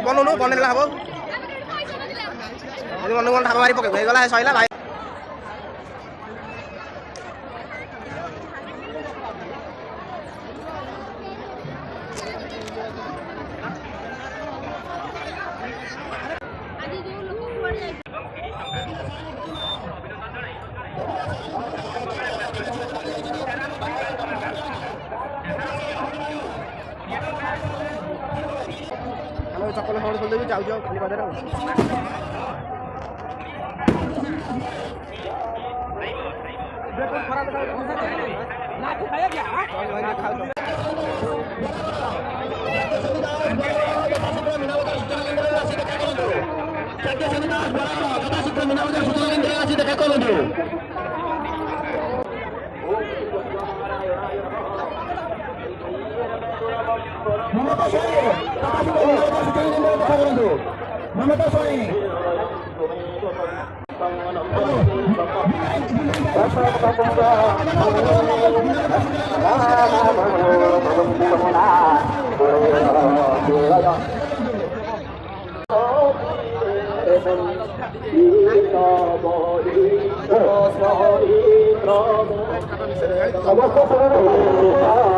बनौनु बनेला अब मनु मन ढाबा मारी पकेको गला सैला भाइ चप्पल फोड़ खोल देवी जाऊ जाऊ खाली बजार Mama Soe. Mama